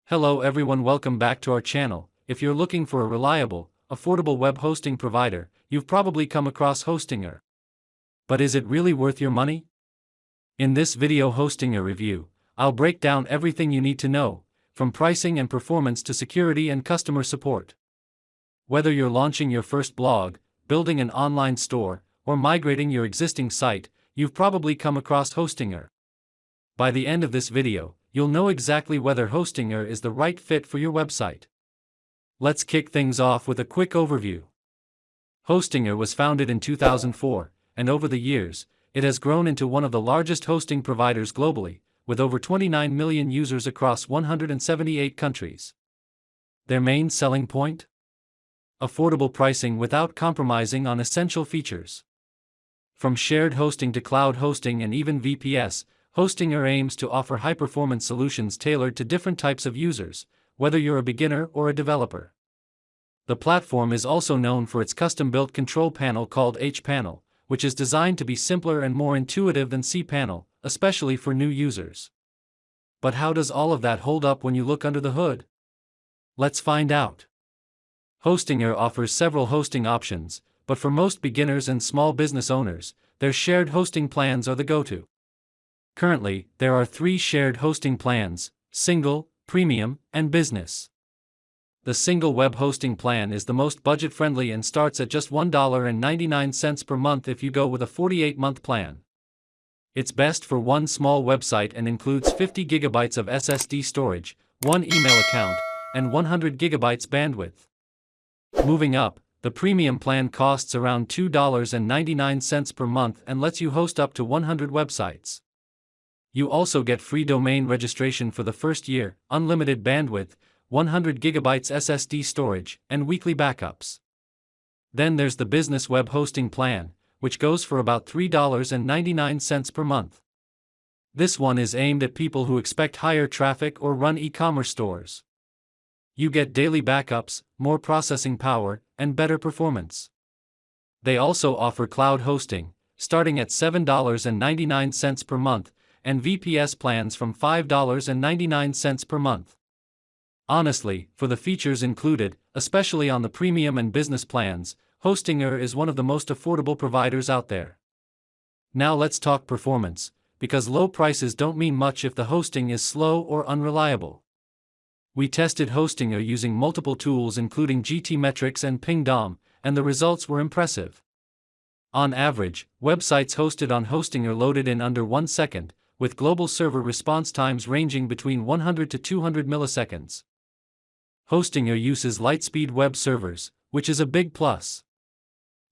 Hello everyone, welcome back to our channel. If you're looking for a reliable, affordable web hosting provider, you've probably come across Hostinger. But is it really worth your money? In this video Hostinger review, I'll break down everything you need to know, from pricing and performance to security and customer support. Whether you're launching your first blog, building an online store, or migrating your existing site, you've probably come across Hostinger. By the end of this video, you'll know exactly whether Hostinger is the right fit for your website. Let's kick things off with a quick overview. Hostinger was founded in 2004, and over the years, it has grown into one of the largest hosting providers globally, with over 29 million users across 178 countries. Their main selling point? Affordable pricing without compromising on essential features. From shared hosting to cloud hosting and even VPS, Hostinger aims to offer high-performance solutions tailored to different types of users, whether you're a beginner or a developer. The platform is also known for its custom-built control panel called hPanel, which is designed to be simpler and more intuitive than cPanel, especially for new users. But how does all of that hold up when you look under the hood? Let's find out. Hostinger offers several hosting options, but for most beginners and small business owners, their shared hosting plans are the go-to. Currently, there are 3 shared hosting plans: Single, Premium, and Business. The Single web hosting plan is the most budget-friendly and starts at just $1.99 per month if you go with a 48-month plan. It's best for one small website and includes 50 GB of SSD storage, 1 email account, and 100 GB bandwidth. Moving up, the Premium plan costs around $2.99 per month and lets you host up to 100 websites. You also get free domain registration for the first year, unlimited bandwidth, 100 GB SSD storage, and weekly backups. Then there's the Business web hosting plan, which goes for about $3.99 per month. This one is aimed at people who expect higher traffic or run e-commerce stores. You get daily backups, more processing power, and better performance. They also offer cloud hosting, starting at $7.99 per month, and VPS plans from $5.99 per month. Honestly, for the features included, especially on the Premium and Business plans, Hostinger is one of the most affordable providers out there. Now let's talk performance, because low prices don't mean much if the hosting is slow or unreliable. We tested Hostinger using multiple tools including GTmetrix and Pingdom, and the results were impressive. On average, websites hosted on Hostinger loaded in under 1 second, with global server response times ranging between 100 to 200 milliseconds. Hostinger uses Lightspeed web servers, which is a big plus.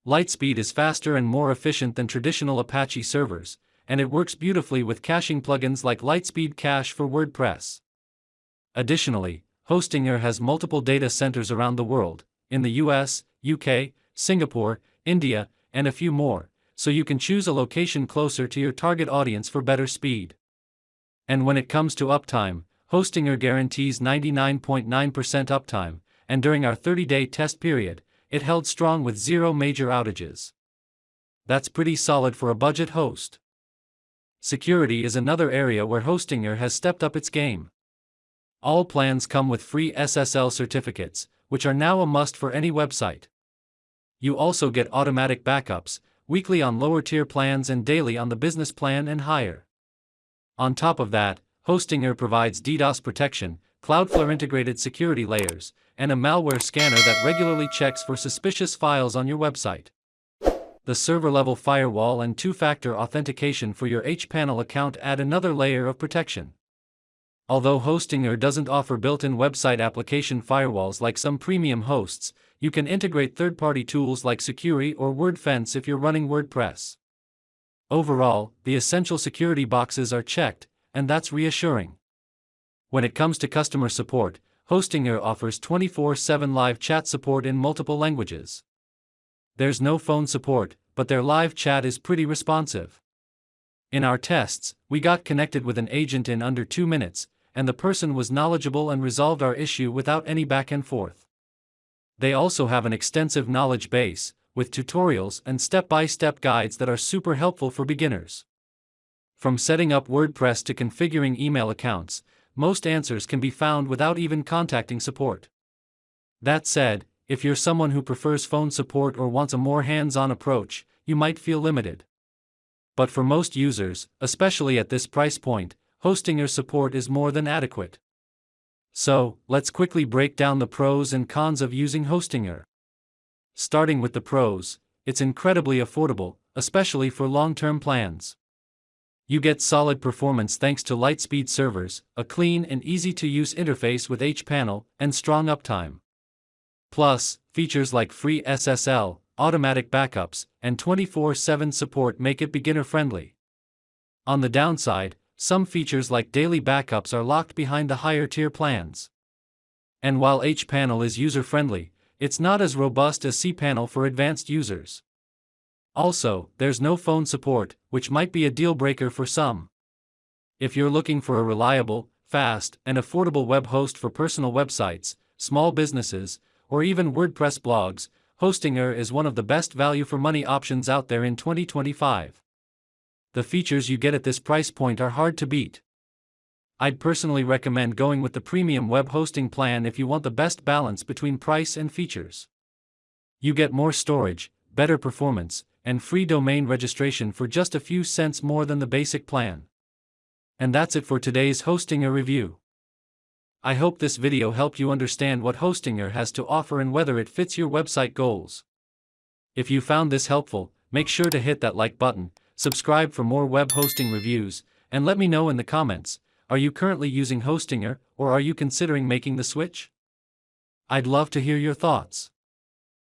Lightspeed is faster and more efficient than traditional Apache servers, and it works beautifully with caching plugins like Lightspeed Cache for WordPress. Additionally, Hostinger has multiple data centers around the world, in the US, UK, Singapore, India, and a few more, so you can choose a location closer to your target audience for better speed. And when it comes to uptime, Hostinger guarantees 99.9% uptime, and during our 30-day test period, it held strong with 0 major outages. That's pretty solid for a budget host. Security is another area where Hostinger has stepped up its game. All plans come with free SSL certificates, which are now a must for any website. You also get automatic backups, weekly on lower-tier plans and daily on the Business plan and higher. On top of that, Hostinger provides DDoS protection, Cloudflare integrated security layers, and a malware scanner that regularly checks for suspicious files on your website. The server-level firewall and 2-factor authentication for your hPanel account add another layer of protection. Although Hostinger doesn't offer built-in website application firewalls like some premium hosts, you can integrate third-party tools like Securi or WordFence if you're running WordPress. Overall, the essential security boxes are checked, and that's reassuring. When it comes to customer support, Hostinger offers 24/7 live chat support in multiple languages. There's no phone support, but their live chat is pretty responsive. In our tests, we got connected with an agent in under 2 minutes, and the person was knowledgeable and resolved our issue without any back and forth. They also have an extensive knowledge base, with tutorials and step-by-step guides that are super helpful for beginners. From setting up WordPress to configuring email accounts, most answers can be found without even contacting support. That said, if you're someone who prefers phone support or wants a more hands-on approach, you might feel limited. But for most users, especially at this price point, Hostinger support is more than adequate. So, let's quickly break down the pros and cons of using Hostinger. Starting with the pros, it's incredibly affordable, especially for long-term plans. You get solid performance thanks to light-speed servers, a clean and easy-to-use interface with hPanel, and strong uptime. Plus, features like free SSL, automatic backups, and 24/7 support make it beginner-friendly. On the downside, some features like daily backups are locked behind the higher-tier plans. And while hPanel is user-friendly, it's not as robust as cPanel for advanced users. Also, there's no phone support, which might be a deal-breaker for some. If you're looking for a reliable, fast, and affordable web host for personal websites, small businesses, or even WordPress blogs, Hostinger is one of the best value-for-money options out there in 2025. The features you get at this price point are hard to beat. I'd personally recommend going with the premium web hosting plan if you want the best balance between price and features. You get more storage, better performance, and free domain registration for just a few cents more than the basic plan. And that's it for today's Hostinger review. I hope this video helped you understand what Hostinger has to offer and whether it fits your website goals. If you found this helpful, make sure to hit that like button, subscribe for more web hosting reviews, and let me know in the comments, are you currently using Hostinger or are you considering making the switch? I'd love to hear your thoughts.